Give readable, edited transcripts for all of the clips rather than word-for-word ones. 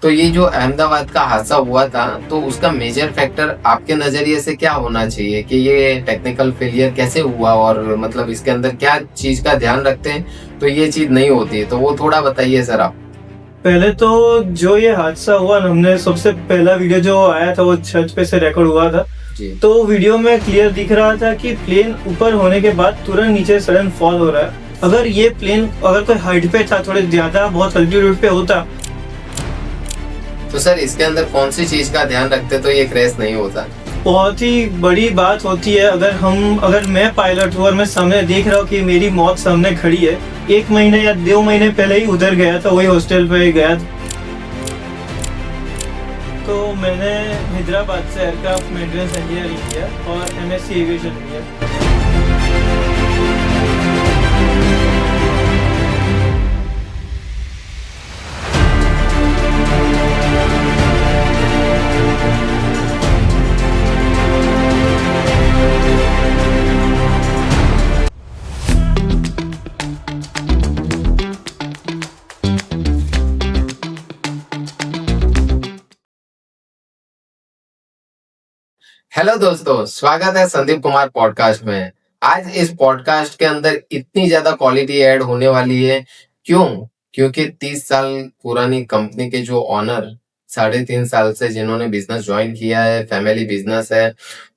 तो ये जो अहमदाबाद का हादसा हुआ था, तो उसका मेजर फैक्टर आपके नजरिए से क्या होना चाहिए कि ये टेक्निकल फेलियर कैसे हुआ, और मतलब इसके अंदर क्या चीज का ध्यान रखते हैं तो ये चीज नहीं होती है, तो वो थोड़ा बताइए सर आप। पहले तो जो ये हादसा हुआ ना, हमने सबसे पहला वीडियो जो आया था वो छत पे से रिकॉर्ड हुआ था। जी। तो वीडियो में क्लियर दिख रहा था कि प्लेन ऊपर होने के बाद तुरंत नीचे सडन फॉल हो रहा है। अगर ये प्लेन अगर कोई हाइट पे था, थोड़े ज्यादा बहुत अल्टीट्यूड पे होता। तो सर इसके अंदर कौन सी चीज का ध्यान रखते तो ये क्रैश नहीं होता? बहुत ही बड़ी बात होती है अगर मैं पायलट हूँ और मैं सामने देख रहा हूँ कि मेरी मौत सामने खड़ी है। 1 महीने या 2 महीने पहले ही उधर गया था, वही हॉस्टल पे गया था। तो मैंने हैदराबाद से एयरक्राफ्ट मेंटेनेंस इंजीनियरिंग किया और एमएससी एविएशन किया। हेलो दोस्तों, स्वागत है संदीप कुमार पॉडकास्ट में। आज इस पॉडकास्ट के अंदर इतनी ज्यादा क्वालिटी ऐड होने वाली है। क्यों? क्योंकि 30 साल पुरानी कंपनी के जो ऑनर, 3.5 साल से जिन्होंने बिजनेस ज्वाइन किया है, फैमिली बिजनेस है,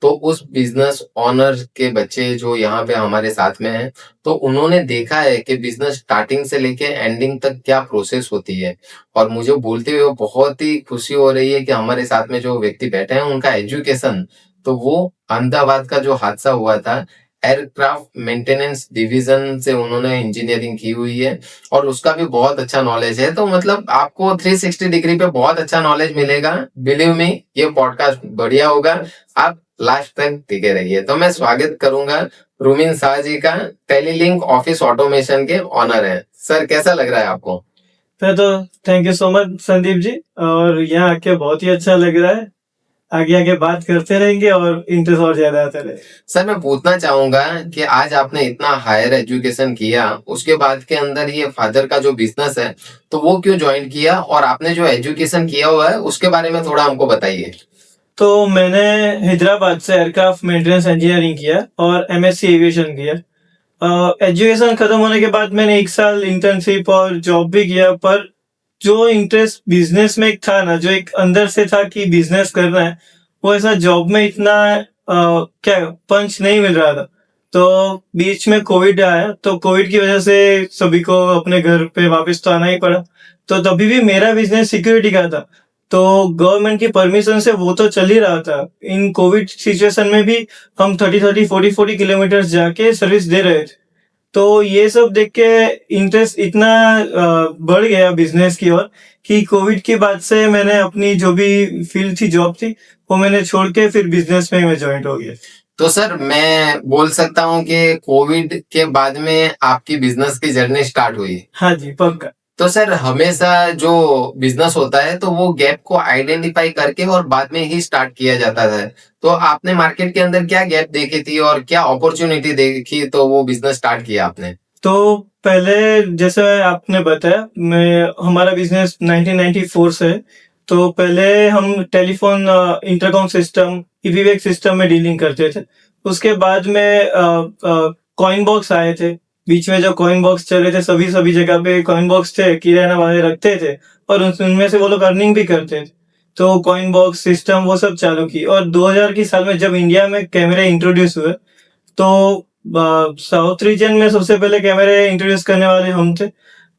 तो उस बिजनेस ऑनर के बच्चे जो यहाँ पे हमारे साथ में हैं, तो उन्होंने देखा है कि बिजनेस स्टार्टिंग से लेके एंडिंग तक क्या प्रोसेस होती है। और मुझे बोलते हुए बहुत ही खुशी हो रही है कि हमारे साथ में जो व्यक्ति बैठे हैं उनका एजुकेशन, तो वो अहमदाबाद का जो हादसा हुआ था, एयरक्राफ्ट मेंटेनेंस डिवीजन से उन्होंने इंजीनियरिंग की हुई है और उसका भी बहुत अच्छा नॉलेज है। तो मतलब आपको 360 डिग्री पे बहुत अच्छा नॉलेज मिलेगा। बिलीव मी, ये पॉडकास्ट बढ़िया होगा। आप लास्ट तक टिके रहिए। तो मैं स्वागत करूंगा रूमिन शाह जी का, टेलीलिंक ऑफिस ऑटोमेशन के ऑनर है। सर कैसा लग रहा है आपको? तो thank you so much Sandeep ji, और यहाँ आके बहुत ही अच्छा लग रहा है। आगे आगे बात करते रहेंगे और इंटरेस्ट और ज्यादा आता रहे। सर मैं पूछना चाहूंगा कि आज आपने इतना हायर एजुकेशन किया, उसके बाद के अंदर ये फादर का जो बिजनेस है, तो वो क्यों ज्वाइन किया, और आपने जो एजुकेशन किया हुआ है उसके बारे में थोड़ा हमको बताइए। तो मैंने हैदराबाद से एयरक्राफ्ट मेंटेनेंस इंजीनियरिंग किया और एमएससी एविएशन किया। एजुकेशन खत्म होने के बाद मैंने 1 साल इंटर्नशिप और जॉब भी किया, पर जो इंटरेस्ट बिजनेस में था ना, जो एक अंदर से था कि बिजनेस करना है, वो ऐसा जॉब में इतना क्या पंच नहीं मिल रहा था। तो बीच में कोविड आया, तो कोविड की वजह से सभी को अपने घर पे वापस तो आना ही पड़ा। तो तभी भी मेरा बिजनेस सिक्योरिटी का था, तो गवर्नमेंट की परमिशन से वो तो चल ही रहा था। इन कोविड सिचुएशन में भी हम 30-40 किलोमीटर जाके सर्विस दे रहे थे। तो ये सब देख के इंटरेस्ट इतना बढ़ गया बिजनेस की ओर कि कोविड के बाद से मैंने अपनी जो भी फील्ड थी, जॉब थी, वो मैंने छोड़ के फिर बिजनेस में मैं ज्वाइन हो गया। तो सर मैं बोल सकता हूँ कि कोविड के बाद में आपकी बिजनेस की जर्नी स्टार्ट हुई। हाँ जी, पक्का। तो सर हमेशा जो बिजनेस होता है तो वो गैप को आइडेंटिफाई करके और बाद में ही स्टार्ट किया जाता है। तो आपने मार्केट के अंदर क्या गैप देखी थी और क्या अपॉर्चुनिटी देखी, तो वो बिजनेस स्टार्ट किया आपने? तो पहले जैसे आपने बताया, मैं हमारा बिजनेस 1994 से है। तो पहले हम टेलीफोन इंटरकॉम सिस्टम, ईवीवेक सिस्टम में डीलिंग करते थे। उसके बाद में कॉइन बॉक्स आए थे। बीच में जो कॉइन बॉक्स चले थे, सभी सभी जगह पे कॉइन बॉक्स थे, किराना वाले रखते थे और उनमें से वो लोग अर्निंग भी करते थे। तो कॉइन बॉक्स सिस्टम वो सब चालू की, और 2000 की साल में जब इंडिया में कैमरे इंट्रोड्यूस हुए, तो साउथ रीजन में सबसे पहले कैमरे इंट्रोड्यूस करने वाले हम थे।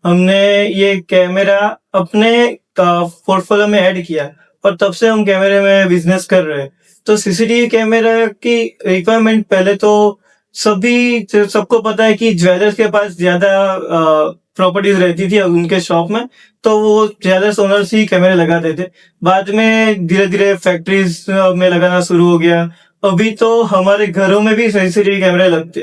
हमने ये कैमरा अपने पोर्टफोलियो में ऐड किया और तब से हम कैमरे में बिजनेस कर रहे हैं। तो सीसीटीवी कैमरा की रिक्वायरमेंट पहले तो सबको पता है कि ज्वेलर्स के पास ज्यादा प्रॉपर्टीज रहती थी उनके शॉप में, तो वो ज्वेलर्स ओनर्स ही कैमरे लगाते थे। बाद में धीरे धीरे फैक्ट्रीज में लगाना शुरू हो गया। अभी तो हमारे घरों में भी सीसीटीवी कैमरे लगते।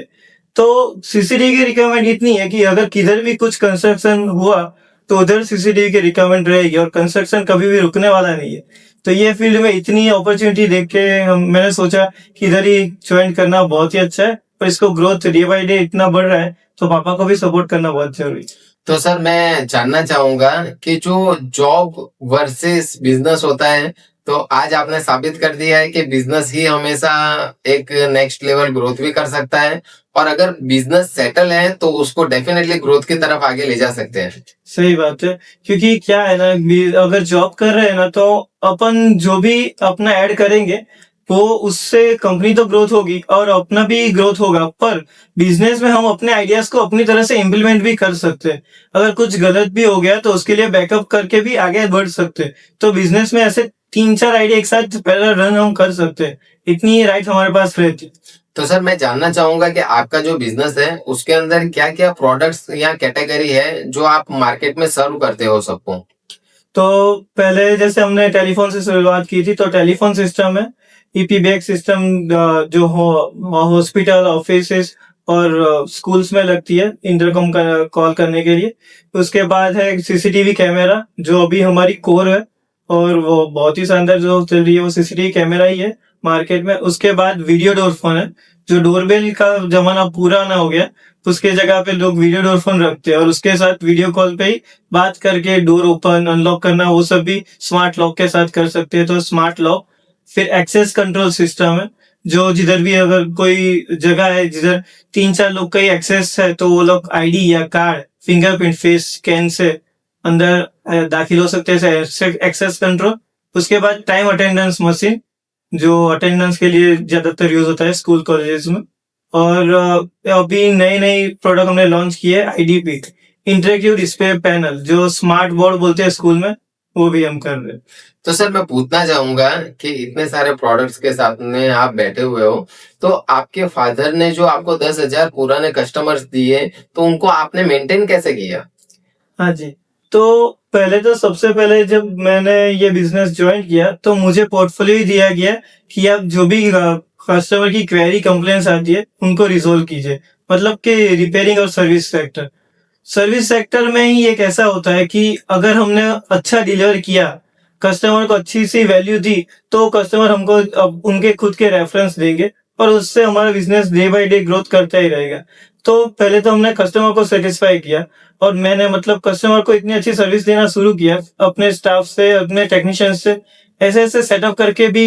तो सीसीटीवी की रिक्वायरमेंट इतनी है कि अगर किधर भी कुछ कंस्ट्रक्शन हुआ तो उधर सीसीटीवी की रिक्वायरमेंट रहेगी, और कंस्ट्रक्शन कभी भी रुकने वाला नहीं है। तो ये फील्ड में इतनी अपॉर्चुनिटी देख के मैंने सोचा कि इधर ही ज्वाइन करना बहुत ही अच्छा है, पर इसको ग्रोथ डे बाय डे इतना बढ़ रहा है, तो पापा को भी सपोर्ट करना बहुत जरूरी है। तो सर मैं जानना चाहूंगा कि जो जॉब वर्सेस बिजनेस होता है, तो आज आपने साबित कर दिया है कि बिजनेस ही हमेशा एक नेक्स्ट लेवल ग्रोथ भी कर सकता है, और अगर बिजनेस सेटल है तो उसको डेफिनेटली ग्रोथ की तरफ आगे ले जा सकते हैं। सही बात है, क्योंकि क्या है ना, अगर जॉब कर रहे हैं ना, तो अपन जो भी अपना ऐड करेंगे वो उससे कंपनी तो ग्रोथ होगी और अपना भी ग्रोथ होगा, पर बिजनेस में हम अपने आइडियाज को अपनी तरह से इम्प्लीमेंट भी कर सकते हैं। अगर कुछ गलत भी हो गया तो उसके लिए बैकअप करके भी आगे बढ़ सकते हैं। तो बिजनेस में ऐसे 3-4 आइडिया एक साथ पहले रन हम कर सकते हैं, इतनी राइट हमारे पास रहती है। तो सर मैं जानना चाहूंगा कि आपका जो बिजनेस है उसके अंदर क्या क्या प्रोडक्ट्स या कैटेगरी है जो आप मार्केट में सर्व करते हो सबको। तो पहले जैसे हमने टेलीफोन से शुरुआत की थी, तो टेलीफोन सिस्टम है, ईपी बैग सिस्टम, जो हॉस्पिटल, ऑफिसेस और स्कूल्स में लगती है इंटरकॉम का कॉल करने के लिए। उसके बाद है सीसीटीवी कैमरा, जो अभी हमारी कोर है और वो बहुत ही शानदार जो चल रही है, वो सीसीटीवी कैमरा ही है मार्केट में। उसके बाद वीडियो डोर फोन है, जो डोरबेल का जमाना पुराना हो गया, उसके जगह पे लोग वीडियो डोर फोन रखते हैं और उसके साथ वीडियो कॉल पे ही बात करके डोर ओपन अनलॉक करना, वो सब भी स्मार्ट लॉक के साथ कर सकते हैं, तो स्मार्ट लॉक। फिर एक्सेस कंट्रोल सिस्टम है, जो जिधर भी अगर कोई जगह है जिधर 3-4 लोग का ही एक्सेस है, तो वो लोग आईडी या कार्ड, फिंगरप्रिंट, फेस स्कैन से अंदर दाखिल हो सकते हैं, एक्सेस कंट्रोल। उसके बाद टाइम अटेंडेंस मशीन, जो अटेंडेंस के लिए ज्यादातर यूज होता है स्कूल कॉलेजेस में। और अभी नई नई प्रोडक्ट हमने लॉन्च किए, आईडीपी, इंटरेक्टिव डिस्प्ले पैनल, जो स्मार्ट बोर्ड बोलते हैं स्कूल में, वो भी हम कर रहे हैं। तो सर मैं पूछना चाहूंगा कि इतने सारे प्रोडक्ट्स के साथ में आप बैठे हुए हो, तो आपके फादर ने जो आपको 10,000 पुराने कस्टमर्स दिए, तो उनको आपने मेंटेन कैसे किया। हाँ जी। तो पहले तो सबसे पहले जब मैंने ये बिजनेस ज्वाइन किया, तो मुझे पोर्टफोलियो ही दिया गया कि आप जो भी कस्टमर की क्वेरी कंप्लेंट्स आती है उनको रिजोल्व कीजिए, मतलब कि रिपेयरिंग और सर्विस सेक्टर में ही एक ऐसा होता है कि अगर हमने अच्छा डिलीवर किया, कस्टमर को अच्छी सी वैल्यू दी, तो कस्टमर हमको अब उनके खुद के रेफरेंस देंगे और उससे हमारा business day by day growth करता ही रहेगा। तो पहले तो हमने कस्टमर को सेटिस्फाई किया और मैंने मतलब कस्टमर को इतनी अच्छी सर्विस देना शुरू किया, अपने स्टाफ से, अपने टेक्नीशियन से ऐसे ऐसे सेटअप करके भी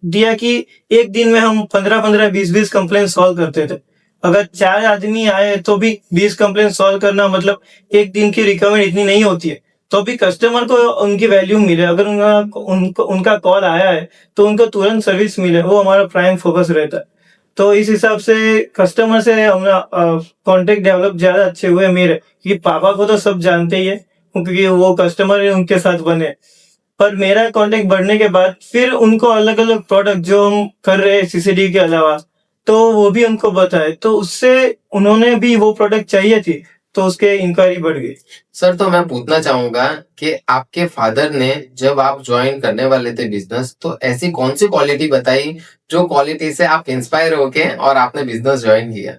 दिया कि एक दिन में हम 15-15, 20-20 कंप्लेंट सॉल्व करते थे। अगर 4 आदमी आए तो भी 20 कंप्लेंट सॉल्व करना, मतलब एक दिन की रिकवरी इतनी नहीं होती है, तो भी कस्टमर को उनकी वैल्यू मिले। अगर उनका कॉल आया है तो उनको तुरंत सर्विस मिले, वो हमारा प्राइम फोकस रहता है। तो इस हिसाब से कस्टमर से हमारा कांटेक्ट डेवलप ज्यादा अच्छे हुए मेरे, क्योंकि पापा को तो सब जानते ही है क्योंकि वो कस्टमर उनके साथ बने। पर मेरा कांटेक्ट बढ़ने के बाद फिर उनको अलग अलग प्रोडक्ट जो हम कर रहे हैं सीसीडी के अलावा, तो वो भी उनको बताए, तो उससे उन्होंने भी वो प्रोडक्ट चाहिए थी, तो उसके इंक्वायरी बढ़ गई। सर तो मैं पूछना चाहूंगा कि आपके फादर ने जब आप ज्वाइन करने वाले थे बिजनेस, तो ऐसी कौन सी क्वालिटी बताई जो क्वालिटी से आप इंस्पायर होके और आपने बिजनेस ज्वाइन किया।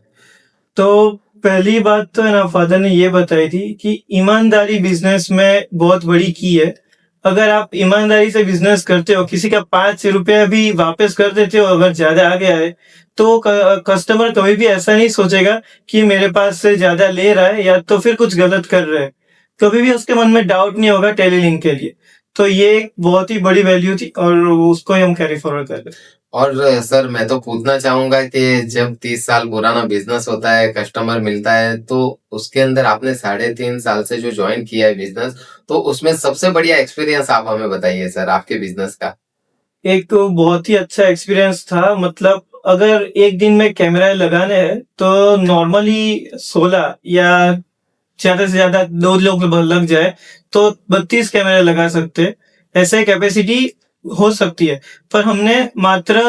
तो पहली बात तो है ना, फादर ने ये बताई थी कि ईमानदारी बिजनेस में बहुत बड़ी की है। अगर आप ईमानदारी से बिजनेस करते हो, किसी का 5 रुपया भी वापस कर देते हो अगर ज्यादा आ गया है, तो कस्टमर कभी भी ऐसा नहीं सोचेगा कि मेरे पास से ज्यादा ले रहा है या तो फिर कुछ गलत कर रहा है। कभी भी उसके मन में डाउट नहीं होगा टेलीलिंक के लिए। तो ये एक बहुत ही बड़ी वैल्यू थी और उसको ही हम कैरी फॉरवर्ड कर रहे हैं। और सर मैं तो पूछना चाहूंगा कि जब 30 साल पुराना बिजनेस होता है, कस्टमर मिलता है, तो उसके अंदर आपने 3.5 साल से जो ज्वाइन किया है बिजनेस, तो उसमें सबसे बढ़िया एक्सपीरियंस आप हमें बताइए सर आपके बिजनेस का। एक बहुत ही अच्छा एक्सपीरियंस था, मतलब अगर एक दिन में कैमरा लगाने हैं तो नॉर्मली 16 या ज्यादा से ज्यादा 2 लोग लग जाए तो 32 कैमरे लगा सकते हैं, ऐसे कैपेसिटी हो सकती है। पर हमने मात्र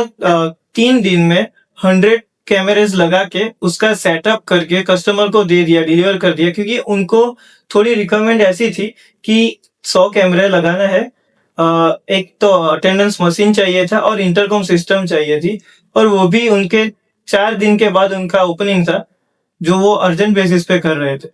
3 दिन में 100 कैमरेज लगा के उसका सेटअप करके कस्टमर को दे दिया, डिलीवर कर दिया, क्योंकि उनको थोड़ी रिक्वायरमेंट ऐसी थी कि 100 कैमरे लगाना है, एक तो अटेंडेंस मशीन चाहिए था और इंटरकॉम सिस्टम चाहिए थी, और वो भी उनके 4 दिन के बाद उनका ओपनिंग था, जो वो अर्जेंट बेसिस पे कर रहे थे।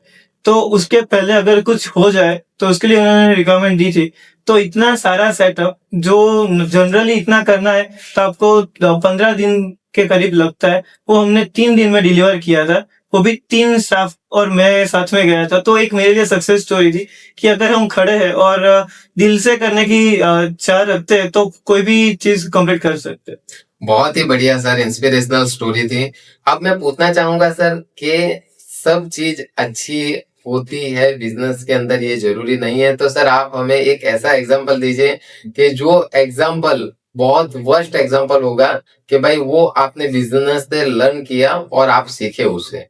तो उसके पहले अगर कुछ हो जाए तो उसके लिए उन्होंने रिक्वायरमेंट दी थी। तो इतना सारा सेटअप जो जनरली इतना करना है तो आपको 15 दिन के करीब लगता है, वो हमने 3 दिन में डिलीवर किया था, वो भी 3 स्टाफ और मैं साथ में गया था। तो एक मेरे लिए सक्सेस स्टोरी थी कि अगर हम खड़े हैं और दिल से करने की चाह रखते हैं तो कोई भी चीज़ कंप्लीट कर सकते हैं। बहुत ही बढ़िया सर, इंस्पिरेशनल स्टोरी थी। अब मैं पूछना चाहूंगा सर कि सब चीज अच्छी होती है बिजनेस के अंदर, ये जरूरी नहीं है। तो सर आप हमें एक ऐसा एग्जांपल दीजिए कि जो एग्जांपल बहुत वर्स्ट एग्जांपल होगा कि भाई वो आपने बिजनेस से लर्न किया और आप सीखे उसे।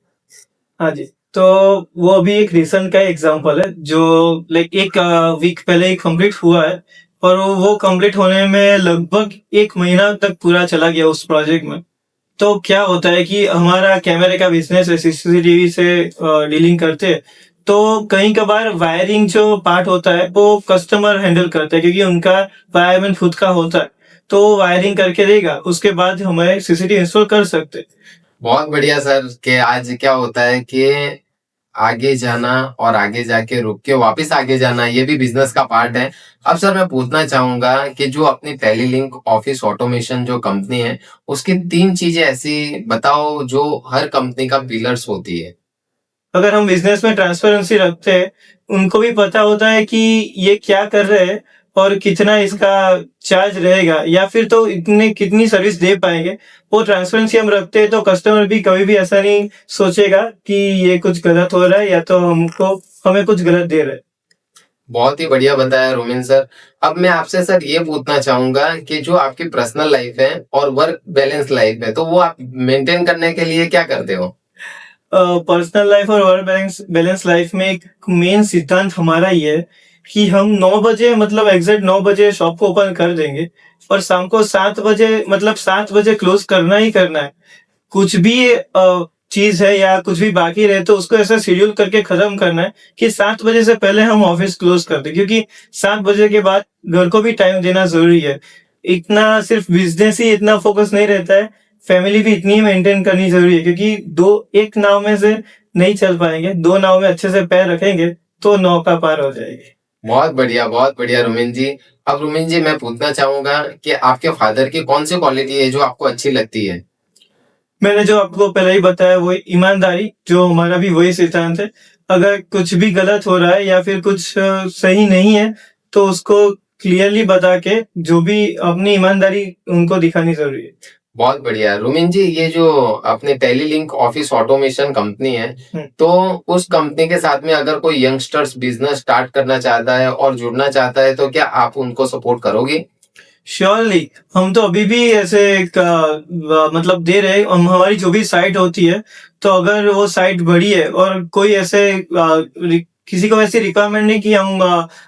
हाँ जी, तो वो अभी एक रिसेंट का एग्जांपल है जो लाइक एक वीक पहले ही कंप्लीट हुआ है और वो कंप्लीट होने में लगभग 1 महीना तक पूरा चला गया उस प्रोजेक्ट में। तो क्या होता है कि हमारा कैमरे का बिजनेस है, सीसीटीवी से डीलिंग करते हैं। तो कहीं कभार वायरिंग जो पार्ट होता है वो कस्टमर हैंडल करते हैं क्योंकि उनका वायरमैन खुद का होता है। तो वो वायरिंग करके देगा, उसके बाद हमें सीसीटीवी इंस्टॉल कर सकते हैं। बहुत बढ़िया सर। कि आज क्या होता है कि आगे जाना और आगे जाके रुक के वापस आगे जाना, ये भी बिजनेस का पार्ट है। अब सर मैं पूछना चाहूंगा कि जो अपनी टेलीलिंक ऑफिस ऑटोमेशन जो कंपनी है, उसकी 3 चीजें ऐसी बताओ जो हर कंपनी का पिलर्स होती है। अगर हम बिजनेस में ट्रांसपेरेंसी रखते हैं, उनको भी पता होता है कि ये क्या कर रहे हैं और कितना इसका चार्ज रहेगा या फिर तो इतने कितनी सर्विस दे पाएंगे। वो ट्रांसपेरेंसी हम रखते हैं तो कस्टमर भी कभी भी ऐसा नहीं सोचेगा कि ये कुछ गलत हो रहा है या तो हमें कुछ गलत दे रहे हैं। बहुत ही बढ़िया बताया रोमिन सर। अब मैं आपसे सर ये पूछना चाहूंगा कि जो आपकी पर्सनल लाइफ है और वर्क बैलेंस लाइफ है, तो वो आप मेंटेन करने के लिए क्या करते हो? पर्सनल लाइफ और वर्क बैलेंस बैलेंस लाइफ में एक मेन सिद्धांत हमारा ये है कि हम 9 बजे मतलब एग्जैक्ट 9 बजे शॉप को ओपन कर देंगे और शाम को 7 बजे मतलब 7 बजे क्लोज करना ही करना है। कुछ भी चीज है या कुछ भी बाकी रहे तो उसको ऐसा शेड्यूल करके खत्म करना है कि 7 बजे से पहले हम ऑफिस क्लोज कर दें, क्योंकि 7 बजे के बाद घर को भी टाइम देना जरूरी है। इतना सिर्फ बिजनेस ही इतना फोकस नहीं रहता है, फैमिली भी इतनी मेंटेन करनी जरूरी है क्योंकि दो एक नाव में से नहीं चल पाएंगे, 2 नाव में अच्छे से पैर रखेंगे तो नौका पार हो जाएगी। बहुत बढ़िया रोमिन जी। अब रोमिन जी मैं पूछना चाहूंगा कि आपके फादर की कौन सी क्वालिटी है जो आपको अच्छी लगती है? मैंने जो आपको पहले ही बताया वही ईमानदारी, जो हमारा भी वही सिद्धांत है। अगर कुछ भी गलत हो रहा है या फिर कुछ सही नहीं है तो उसको क्लियरली बता के जो भी अपनी ईमानदारी उनको दिखानी जरूरी है। बहुत बढ़िया रोमिन जी। ये जो अपने टेलीलिंक ऑफिस ऑटोमेशन कंपनी है, तो उस कंपनी के साथ में अगर कोई यंगस्टर्स बिजनेस स्टार्ट करना चाहता है और जुड़ना चाहता है, तो क्या आप उनको सपोर्ट करोगे? श्योरली, हम तो अभी भी ऐसे एक मतलब दे रहे हैं। हमारी जो भी साइट होती है तो अगर वो साइट बड़ी है और कोई ऐसे किसी को ऐसी रिक्वायरमेंट नहीं कि हम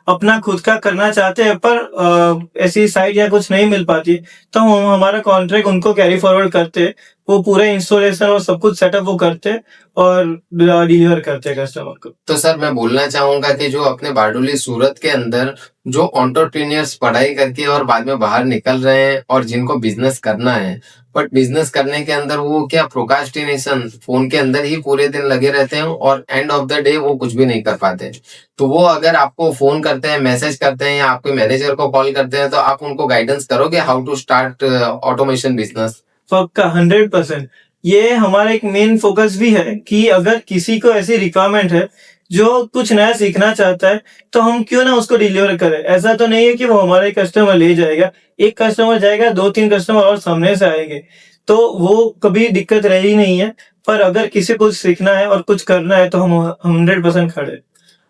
अपना खुद का करना चाहते हैं पर ऐसी साइट या कुछ नहीं मिल पाती, तो हम हमारा कॉन्ट्रैक्ट उनको कैरी फॉरवर्ड करते हैं। वो पूरे इंस्टॉलेशन और सब कुछ सेटअप वो करते हैं और डिलीवर करते हैं कस्टमर को। तो सर मैं बोलना चाहूंगा कि जो अपने बारडोली सूरत के अंदर जो एंटरप्रेन्योर्स पढ़ाई करके और बाद में बाहर निकल रहे हैं और जिनको बिजनेस करना है, बट बिजनेस करने के अंदर वो क्या प्रोकास्टिनेशन, फोन के अंदर ही पूरे दिन लगे रहते हैं और एंड ऑफ द डे वो कुछ भी नहीं कर पाते। तो वो अगर आपको फोन करते हैं, मैसेज करते हैं या आपके मैनेजर को कॉल करते हैं, तो आप उनको गाइडेंस करोगे how to start automation business? पक्का 100%। ये हमारा एक मेन फोकस भी है कि अगर किसी को ऐसी रिक्वायरमेंट है जो कुछ नया सीखना चाहता है तो हम क्यों ना उसको डिलीवर करें। ऐसा तो नहीं है कि वो हमारा एक कस्टमर ले जाएगा, एक कस्टमर जाएगा, 2-3 कस्टमर और सामने से आएंगे, तो वो कभी दिक्कत रही नहीं है। पर अगर किसी को सीखना है और कुछ करना है तो हम 100% खड़े हैं।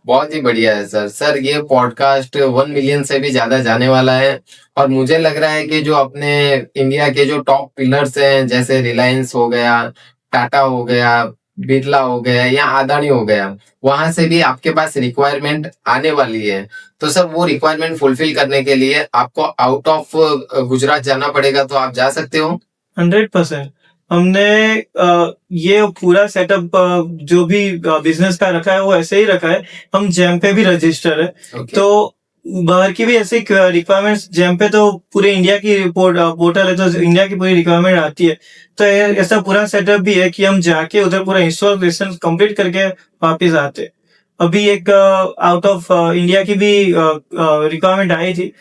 बहुत ही बढ़िया है सर। सर ये पॉडकास्ट 1 मिलियन से भी ज्यादा जाने वाला है और मुझे लग रहा है कि जो अपने इंडिया के जो टॉप पिलर्स हैं, जैसे रिलायंस हो गया, टाटा हो गया, बिरला हो गया या अदानी हो गया, वहां से भी आपके पास रिक्वायरमेंट आने वाली है। तो सर वो रिक्वायरमेंट फुलफिल करने के लिए आपको आउट ऑफ गुजरात जाना पड़ेगा, तो आप जा सकते हो। 100%। हमने ये पूरा सेटअप जो भी बिजनेस का रखा है वो ऐसे ही रखा है। हम जैम पे भी रजिस्टर है। Okay. तो बाहर की भी ऐसी रिक्वायरमेंट्स, जैम पे तो पूरे इंडिया की पोर्टल है तो इंडिया की पूरी रिक्वायरमेंट आती है। तो ऐसा पूरा सेटअप भी है कि हम जाके उधर पूरा इंस्टॉलेशन कंप्लीट करके वापस आते। अभी एक आउट ऑफ इंडिया की भी रिक्वायरमेंट आई थी,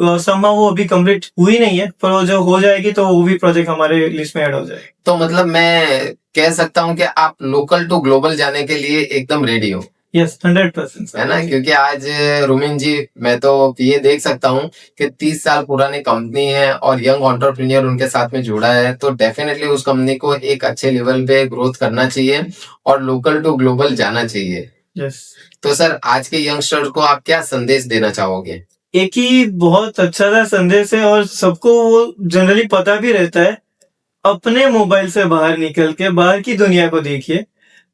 somehow वो अभी कंप्लीट हुई नहीं है, पर वो जो हो जाएगी तो वो भी प्रोजेक्ट हमारे लिस्ट में ऐड हो जाएगा। तो मतलब मैं कह सकता हूँ कि आप लोकल टू ग्लोबल जाने के लिए एकदम रेडी हो, यस 100%। है ना? क्योंकि आज रुमिन जी, मैं तो ये देख सकता हूँ कि 30 साल पुरानी कंपनी है और यंग एंटरप्रेन्योर उनके साथ में जुड़ा है, तो डेफिनेटली उस कंपनी को एक अच्छे लेवल पे ग्रोथ करना चाहिए और लोकल टू ग्लोबल जाना चाहिए। यस, तो सर, आज के यंगस्टर्स को आप क्या संदेश देना चाहोगे? एक ही बहुत अच्छा सा संदेश है और सबको वो जनरली पता भी रहता है। अपने मोबाइल से बाहर निकल के बाहर की दुनिया को देखिए।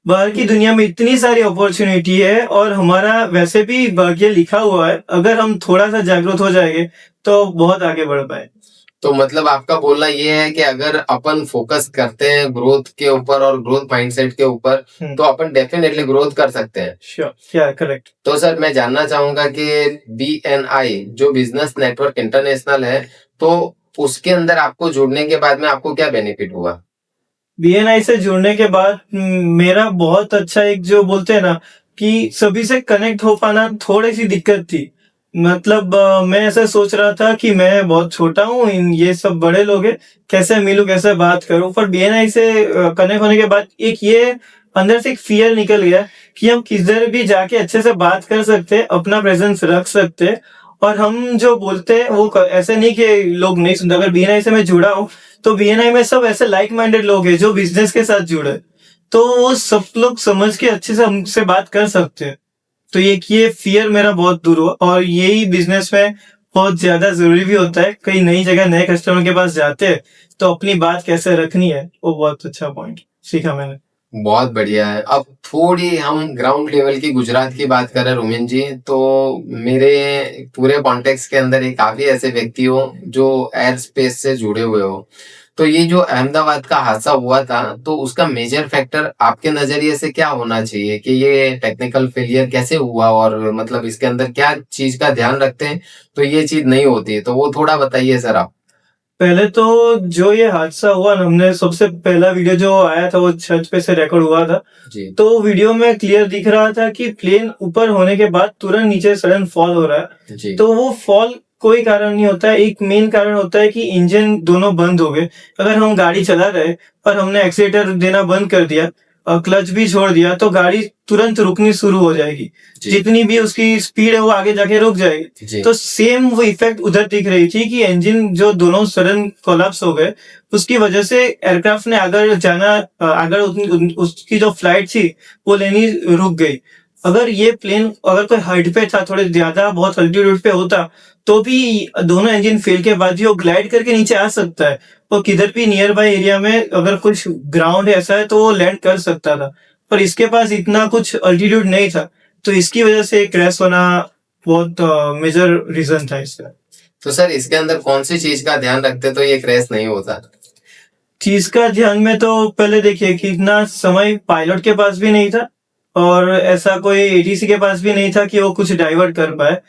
बाहर की दुनिया में इतनी सारी अपॉर्चुनिटी है और हमारा वैसे भी भाग्य लिखा हुआ है। अगर हम थोड़ा सा जागरूक हो जाएंगे तो बहुत आगे बढ़ पाए। तो मतलब आपका बोलना ये है कि अगर अपन फोकस करते हैं ग्रोथ के ऊपर और ग्रोथ माइंडसेट के ऊपर, तो अपन डेफिनेटली ग्रोथ कर सकते हैं। श्योर, क्या करेक्ट। तो सर, मैं जानना चाहूंगा कि BNI जो बिजनेस नेटवर्क इंटरनेशनल है, तो उसके अंदर आपको जुड़ने के बाद में आपको क्या बेनिफिट हुआ? BNI से जुड़ने के बाद मेरा बहुत अच्छा एक जो बोलते हैं ना कि सभी से कनेक्ट हो पाना थोड़ी सी दिक्कत थी। मतलब मैं ऐसा सोच रहा था कि मैं बहुत छोटा हूँ, ये सब बड़े लोग हैं, कैसे मिलूं, कैसे बात करूं। पर BNI से कनेक्ट होने के बाद एक ये अंदर से एक फियर निकल गया कि हम किधर भी जाके अच्छे से बात कर सकते, अपना प्रेजेंस रख सकते और हम जो बोलते हैं वो ऐसे नहीं कि लोग नहीं सुनते। अगर BNI से मैं जुड़ा हूँ तो BNI में सब ऐसे लाइक माइंडेड लोग हैं जो बिजनेस के साथ जुड़े, तो वो सब लोग समझ के अच्छे से हमसे बात कर सकते हैं। तो ये फियर मेरा बहुत दूर हुआ और यही बिजनेस में बहुत ज्यादा जरूरी भी होता है। कई नई जगह नए कस्टमर के पास जाते हैं तो अपनी बात कैसे रखनी है, वो बहुत अच्छा पॉइंट सीखा मैंने। बहुत बढ़िया है। अब थोड़ी हम ग्राउंड लेवल की गुजरात की बात करें रोमिन जी, तो मेरे पूरे कॉन्टेक्स्ट के अंदर एक काफी ऐसे व्यक्ति हो जो एयर स्पेस से जुड़े हुए हो। तो ये जो अहमदाबाद का हादसा हुआ था, तो उसका मेजर फैक्टर आपके नजरिए से क्या होना चाहिए कि ये टेक्निकल फेलियर कैसे हुआ, और मतलब इसके अंदर क्या चीज का ध्यान रखते हैं तो ये चीज नहीं होती, तो वो थोड़ा बताइए सर आप। पहले तो जो ये हादसा हुआ ना, हमने सबसे पहला वीडियो जो आया था वो छत पे से रिकॉर्ड हुआ था जी तो वीडियो में क्लियर दिख रहा था कि प्लेन ऊपर होने के बाद तुरंत नीचे सडन फॉल हो रहा है। जी तो वो फॉल कोई कारण नहीं होता है, एक मेन कारण होता है कि इंजन दोनों बंद हो गए। अगर हम गाड़ी चला रहे और हमने एक्सीलेटर देना बंद कर दिया और क्लच भी छोड़ दिया तो गाड़ी तुरंत रुकनी शुरू हो जाएगी। जी जितनी भी उसकी स्पीड है वो आगे जाके रुक जाएगी। जी तो सेम वो इफेक्ट उधर दिख रही थी कि इंजन जो दोनों सडन कोलैप्स हो गए, उसकी वजह से एयरक्राफ्ट ने अगर जाना अगर उसकी जो फ्लाइट थी वो लेनी रुक गई। अगर ये प्लेन अगर कोई हाइट पे था, थोड़े ज्यादा बहुत अल्टीट्यूड पे होता तो भी दोनों इंजन फेल के बाद भी वो ग्लाइड करके नीचे आ सकता है। वो किधर भी नियर बाय एरिया में अगर कुछ ग्राउंड ऐसा है तो वो लैंड कर सकता था, पर इसके पास इतना कुछ अल्टीट्यूड नहीं था, तो इसकी वजह से क्रैश होना बहुत मेजर रीजन था इसका। तो सर, इसके अंदर कौन सी चीज का ध्यान रखते तो ये क्रैश नहीं होता? चीज का ध्यान में तो पहले देखिए कि इतना समय पायलट के पास भी नहीं था और ऐसा कोई ATC के पास भी नहीं था कि वो कुछ डाइवर्ट कर पाए।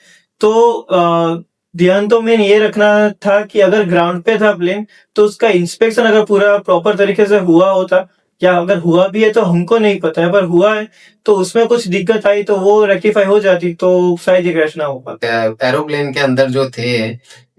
तो ध्यान तो मेन ये रखना था कि अगर ग्राउंड पे था प्लेन तो उसका इंस्पेक्शन अगर पूरा प्रॉपर तरीके से हुआ होता, या अगर हुआ भी है तो हमको नहीं पता है, पर हुआ है तो उसमें कुछ दिक्कत आई तो वो रेक्टिफाई हो जाती तो शायद ये क्रैश ना हो पाता। एरोप्लेन के अंदर जो थे,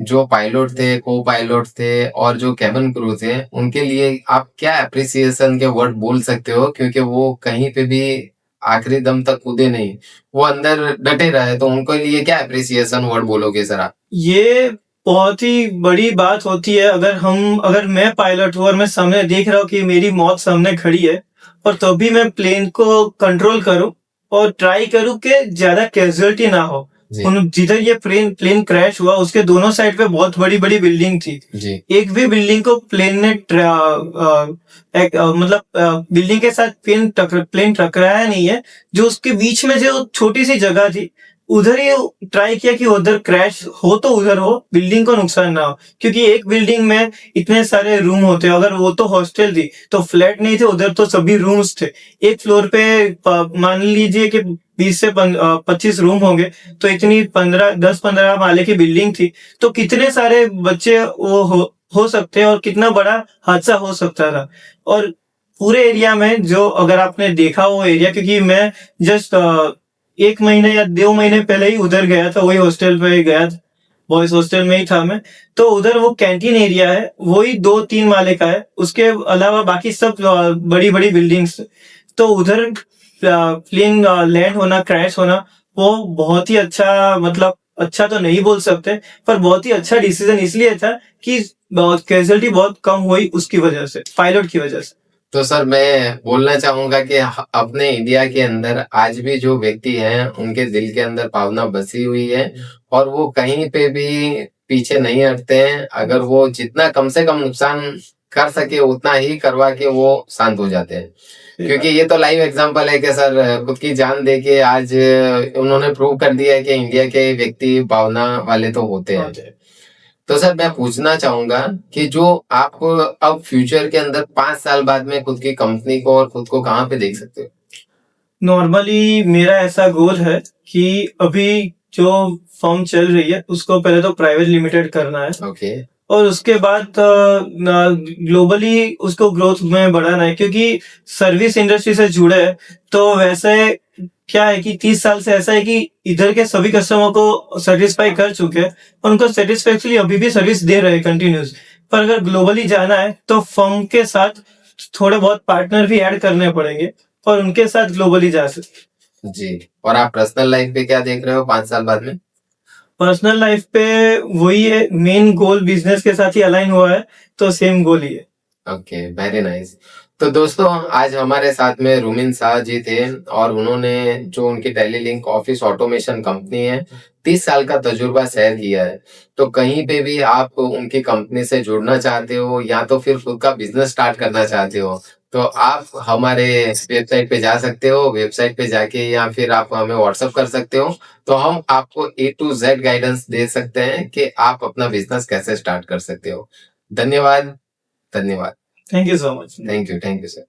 जो पायलट थे, को पायलट थे और जो कैबिन क्रू थे, उनके लिए आप क्या अप्रिसिएशन के वर्ड बोल सकते हो? क्योंकि वो कहीं पे भी आखिरी दम तक कूदे नहीं, वो अंदर डटे रहे, तो उनके लिए क्या अप्रिसिएशन वर्ड बोलोगे सर आप? ये बहुत ही बड़ी बात होती है अगर मैं पायलट हूँ और मैं सामने देख रहा हूँ कि मेरी मौत सामने खड़ी है और तभी मैं प्लेन को कंट्रोल करूँ और ट्राई करूँ कि ज्यादा कैजुअलिटी ना हो। जी जिधर ये प्लेन क्रैश हुआ उसके दोनों साइड पे बहुत बड़ी बड़ी बिल्डिंग थी। जी एक भी बिल्डिंग को प्लेन ने मतलब बिल्डिंग के साथ प्लेन टकराया नहीं है। जो उसके बीच में जो छोटी सी जगह थी उधर ही ट्राई किया कि उधर क्रैश हो तो उधर हो, बिल्डिंग को नुकसान ना हो, क्योंकि एक बिल्डिंग में इतने सारे रूम होते हैं। अगर वो तो हॉस्टल थी तो फ्लैट नहीं थे, उधर तो सभी रूम्स थे। एक फ्लोर पे मान लीजिए कि 20 से 25 रूम होंगे, तो इतनी 10-15 माले की बिल्डिंग थी, तो कितने सारे बच्चे वो हो सकते हैं और कितना बड़ा हादसा हो सकता था। और पूरे एरिया में जो अगर आपने देखा वो एरिया, क्योंकि मैं जस्ट 1 महीने या 2 महीने पहले ही उधर गया था, वही हॉस्टल पे गया था, बॉयज हॉस्टल में ही था मैं। तो उधर वो कैंटीन एरिया है, वही 2-3 माले का है, उसके अलावा बाकी सब बड़ी बड़ी बिल्डिंग्स। तो उधर प्लेन लैंड होना, क्रैश होना, वो बहुत ही अच्छा, मतलब अच्छा तो नहीं बोल सकते, पर बहुत ही अच्छा डिसीजन इसलिए था कि कैजुअलिटी बहुत कम हुई उसकी वजह से, पायलट की वजह से। तो सर मैं बोलना चाहूंगा कि अपने इंडिया के अंदर आज भी जो व्यक्ति हैं उनके दिल के अंदर भावना बसी हुई है और वो कहीं पे भी पीछे नहीं हटते हैं। अगर वो जितना कम से कम नुकसान कर सके उतना ही करवा के वो शांत हो जाते हैं, क्योंकि ये तो लाइव एग्जांपल है कि सर खुद की जान दे के आज उन्होंने प्रूव कर दिया है कि इंडिया के व्यक्ति भावना वाले तो होते हैं। तो सर मैं पूछना चाहूंगा कि जो आप अब फ्यूचर के अंदर 5 साल बाद में खुद की कंपनी को और खुद को कहाँ पे देख सकते हो? नॉर्मली मेरा ऐसा गोल है कि अभी जो फर्म चल रही है उसको पहले तो प्राइवेट लिमिटेड करना है, ओके और उसके बाद ग्लोबली उसको ग्रोथ में बढ़ाना है, क्योंकि सर्विस इंडस्ट्री से जुड़े हैं। तो वैसे क्या है कि 30 साल से ऐसा है कि इधर के सभी कस्टमर को सेटिस्फाई कर चुके हैं और उनको सेटिस्फैक्टरी अभी भी सर्विस दे रहे हैं कंटिन्यूस। पर अगर ग्लोबली जाना है तो फर्म के साथ थोड़े बहुत पार्टनर भी ऐड करने पड़ेंगे और उनके साथ ग्लोबली जा सकते। जी, और आप पर्सनल लाइफ पे क्या देख रहे हो 5 साल बाद में? पर्सनल लाइफ पे वही है, मेन गोल बिजनेस के साथ ही अलाइन हुआ है, तो सेम गोल ही है। Okay, very nice. तो दोस्तों आज हमारे साथ में रुमिन शाह जी थे और उन्होंने जो उनकी टेलीलिंक ऑफिस ऑटोमेशन कंपनी है 30 साल का तजुर्बा शेयर किया है। तो कहीं पे भी आप उनकी कंपनी से जुड़ना चाहते हो या तो फिर खुद का बिजनेस स्टार्ट करना चाहते हो तो आप हमारे वेबसाइट पे जा सकते हो, वेबसाइट पे जाके या फिर आप हमें व्हाट्सअप कर सकते हो। तो हम आपको A to Z गाइडेंस दे सकते हैं कि आप अपना बिजनेस कैसे स्टार्ट कर सकते हो। धन्यवाद। धन्यवाद। Thank you so much. Thank you sir.